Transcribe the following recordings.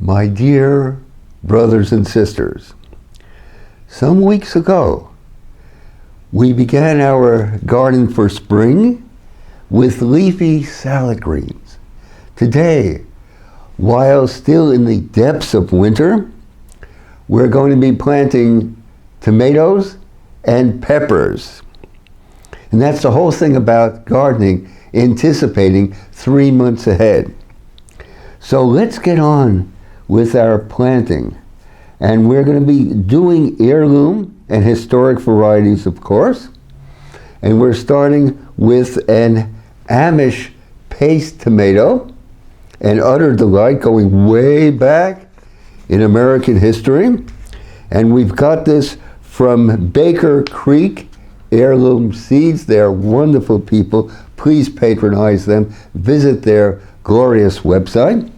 My dear brothers and sisters, some weeks ago, we began our garden for spring with leafy salad greens. Today, while still in the depths of winter, we're going to be planting tomatoes and peppers. And that's the whole thing about gardening, anticipating 3 months ahead. So let's get on with our planting. And we're going to be doing heirloom and historic varieties, of course. And we're starting with an Amish paste tomato, an utter delight going way back in American history. And we've got this from Baker Creek Heirloom Seeds. They're wonderful people. Please patronize them. Visit their glorious website.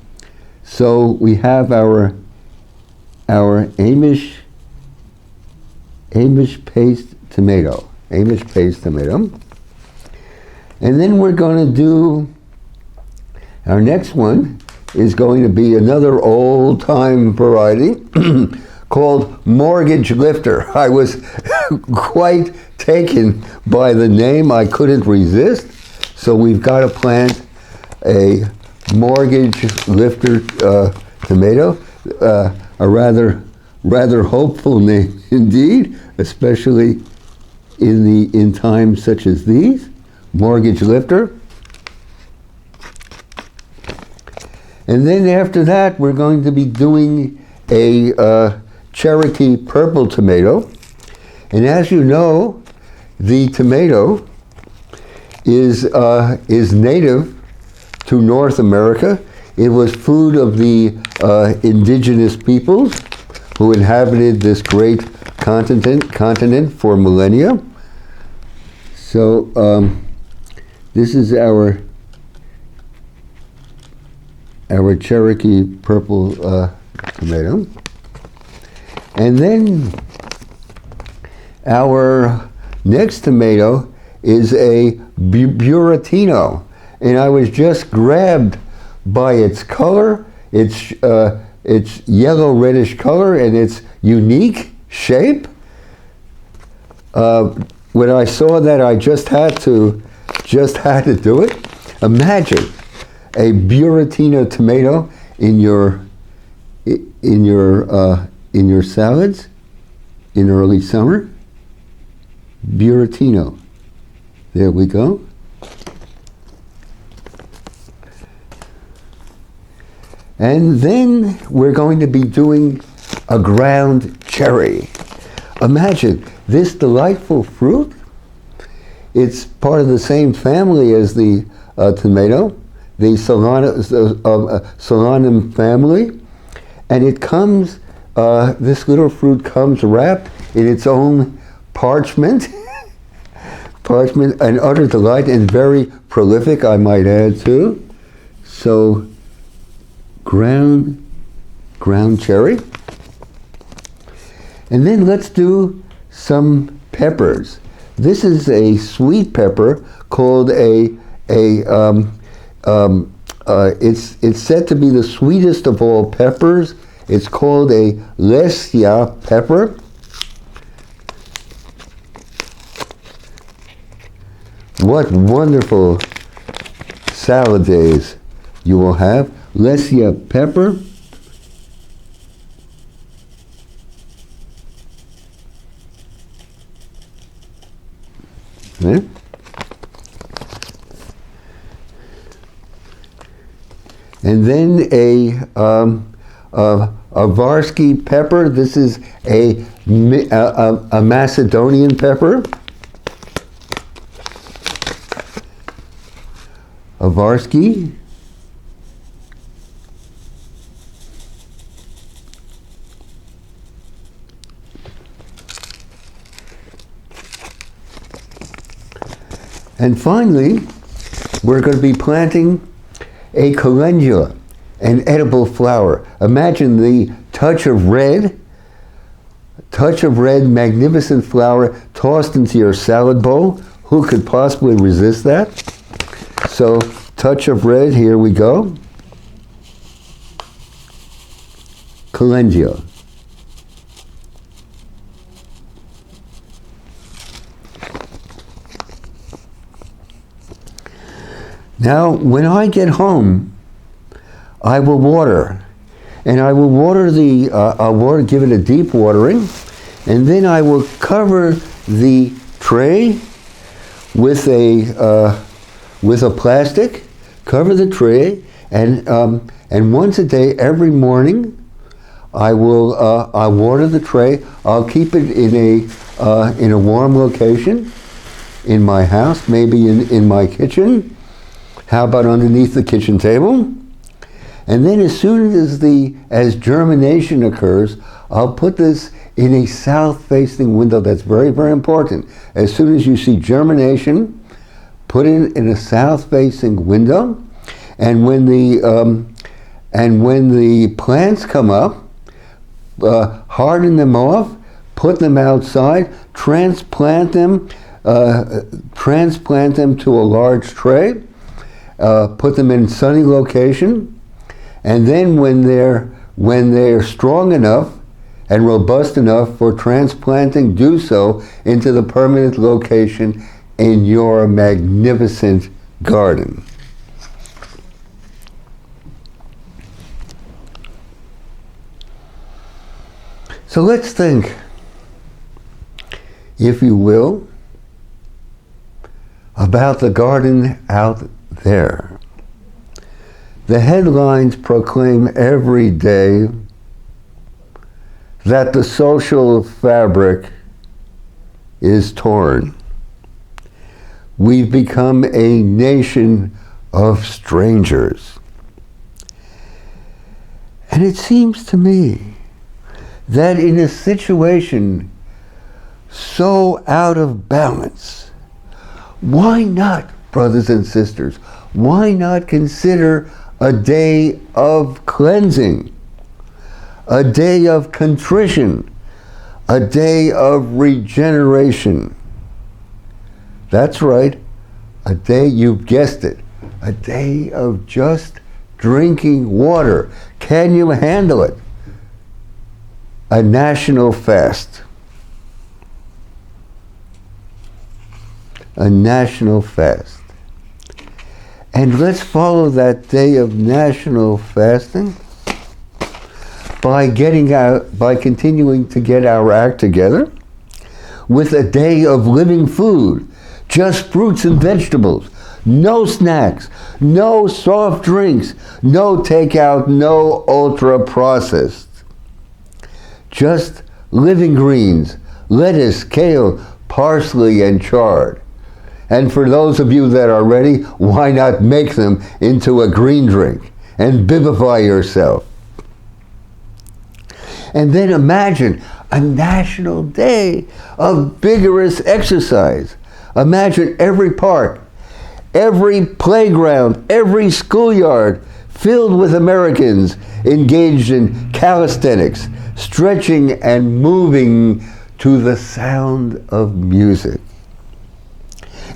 So we have our Amish paste tomato. Amish paste tomato. And then we're going to do, our next one is going to be another old-time variety called Mortgage Lifter. I was quite taken by the name. I couldn't resist. So we've got to plant a Mortgage Lifter tomato, a rather hopeful name indeed, especially in times such as these. Mortgage Lifter. And then after that, we're going to be doing a Cherokee purple tomato. And as you know, the tomato is native to North America. It was food of the indigenous peoples who inhabited this great continent for millennia. So this is our Cherokee purple tomato. And then our next tomato is a Burettino. And I was just grabbed by its color, its yellow reddish color, and its unique shape. When I saw that, I just had to do it. Imagine a Burettino tomato in your salads in early summer. Burettino. There we go. And then we're going to be doing a ground cherry. Imagine this delightful fruit. It's part of the same family as the tomato, the Solanum family. And it comes, this little fruit comes wrapped in its own parchment. An utter delight and very prolific, I might add too. So, ground cherry. And then let's do some peppers. This is a sweet pepper called it's said to be the sweetest of all peppers. It's called a leafy pepper. What wonderful salad days you will have. Leafy pepper. Okay. And then a Varsky pepper. This is a Macedonian pepper. A Varsky. And finally, we're going to be planting a calendula, an edible flower. Imagine the touch of red, magnificent flower tossed into your salad bowl. Who could possibly resist that? So, touch of red, here we go. calendula. Now, when I get home, I will water. And I will water give it a deep watering, and then I will cover the tray with a plastic, cover the tray, and once a day, every morning, I water the tray. I'll keep it in a warm location in my house, maybe in my kitchen. How about underneath the kitchen table? And then as soon as germination occurs, I'll put this in a south-facing window. That's very, very important. As soon as you see germination, put it in a south-facing window. And when the plants come up, harden them off, put them outside, transplant them to a large tray, put them in sunny location. And then when they're strong enough and robust enough for transplanting, do so into the permanent location in your magnificent garden. So let's think, if you will, about the garden out there. The headlines proclaim every day that the social fabric is torn. We've become a nation of strangers. And it seems to me that in a situation so out of balance, why not, brothers and sisters, why not consider a day of cleansing, a day of contrition, a day of regeneration? That's right, a day, you've guessed it, a day of just drinking water. Can you handle it? A national fast. A national fast. And let's follow that day of national fasting by continuing to get our act together with a day of living food, just fruits and vegetables, no snacks, no soft drinks, no takeout, no ultra-processed. Just living greens, lettuce, kale, parsley, and chard. And for those of you that are ready, why not make them into a green drink and bibify yourself? And then imagine a national day of vigorous exercise. Imagine every park, every playground, every schoolyard filled with Americans engaged in calisthenics, stretching and moving to the sound of music.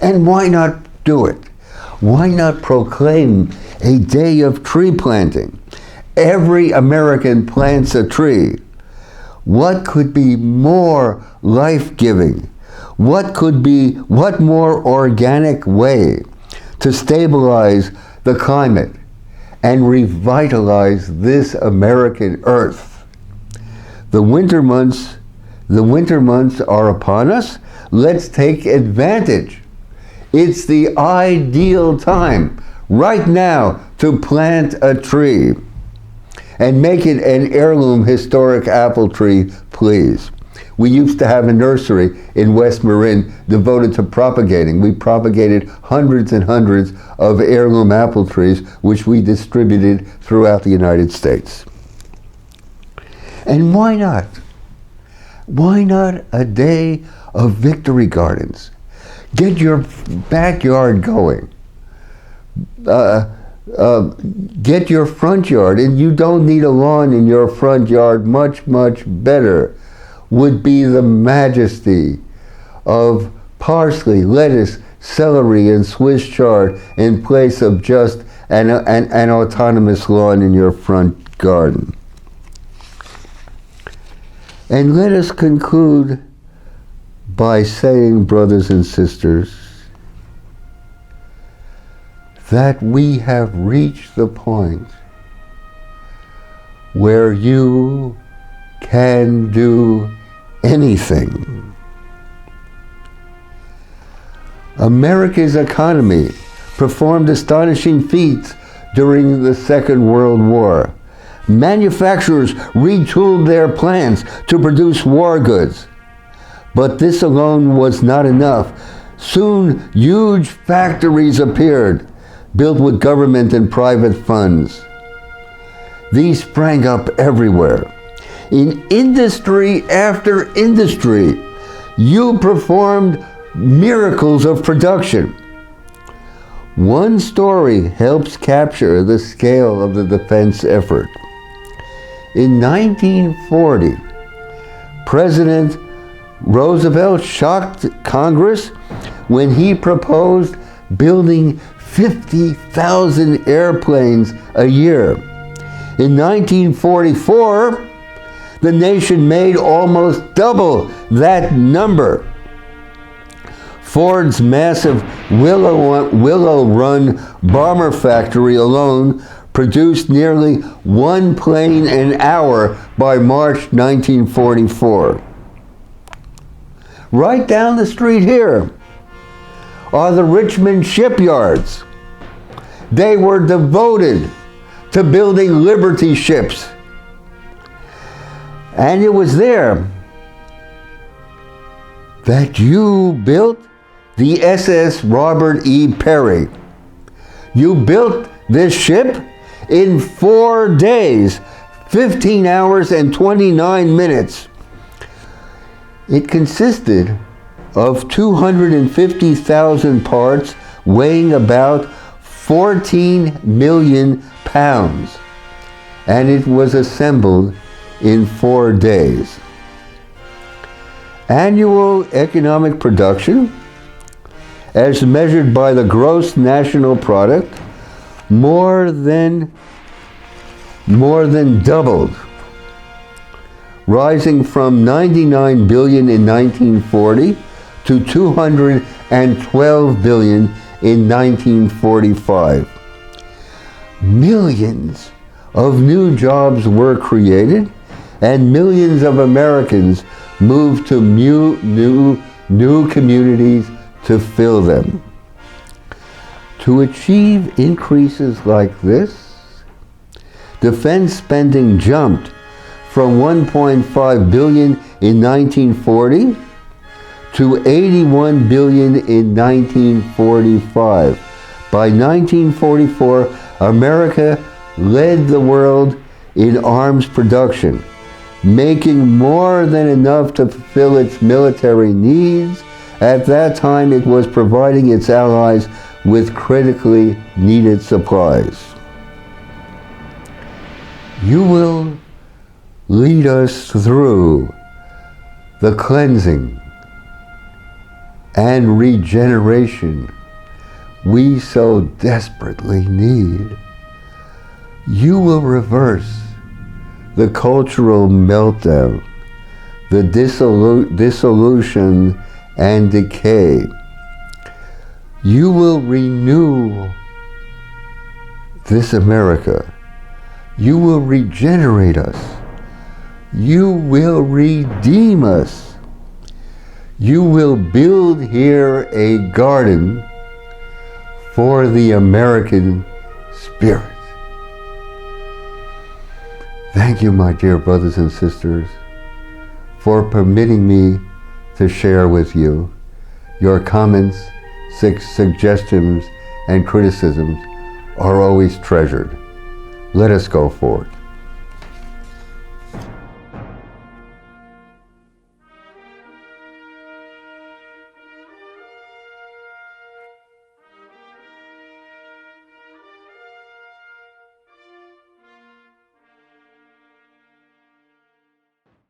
And why not do it? Why not proclaim a day of tree planting? Every American plants a tree. What could be more life-giving? What more organic way to stabilize the climate and revitalize this American earth? The winter months are upon us. Let's take advantage. It's the ideal time right now to plant a tree. And make it an heirloom historic apple tree, please. We used to have a nursery in West Marin devoted to propagating. We propagated hundreds and hundreds of heirloom apple trees, which we distributed throughout the United States. And why not? Why not a day of victory gardens? Get your backyard going. Get your front yard, and you don't need a lawn in your front yard. Much, much better would be the majesty of parsley, lettuce, celery, and Swiss chard in place of just an autonomous lawn in your front garden. And let us conclude by saying, brothers and sisters, that we have reached the point where you can do anything. America's economy performed astonishing feats during the Second World War. Manufacturers retooled their plants to produce war goods. But this alone was not enough. Soon, huge factories appeared, built with government and private funds. These sprang up everywhere. In industry after industry, you performed miracles of production. One story helps capture the scale of the defense effort. In 1940, President Roosevelt shocked Congress when he proposed building 50,000 airplanes a year. In 1944, the nation made almost double that number. Ford's massive Willow Run bomber factory alone produced nearly one plane an hour by March 1944. Right down the street here are the Richmond Shipyards. They were devoted to building Liberty ships. And it was there that you built the SS Robert E. Perry. You built this ship in 4 days, 15 hours and 29 minutes. It consisted of 250,000 parts weighing about 14 million pounds, and it was assembled in 4 days. Annual economic production, as measured by the gross national product, more than doubled, rising from 99 billion in 1940 to 212 billion in 1945. Millions of new jobs were created, and millions of Americans moved to new communities to fill them. To achieve increases like this, defense spending jumped from 1.5 billion in 1940 to 81 billion in 1945. By 1944, America led the world in arms production, making more than enough to fulfill its military needs. At that time, it was providing its allies with critically needed supplies. You will lead us through the cleansing and regeneration we so desperately need. You will reverse the cultural meltdown, the dissolution and decay. You will renew this America. You will regenerate us. You will redeem us. You will build here a garden for the American spirit. Thank you, my dear brothers and sisters, for permitting me to share with you. Your comments, suggestions, and criticisms are always treasured. Let us go forward.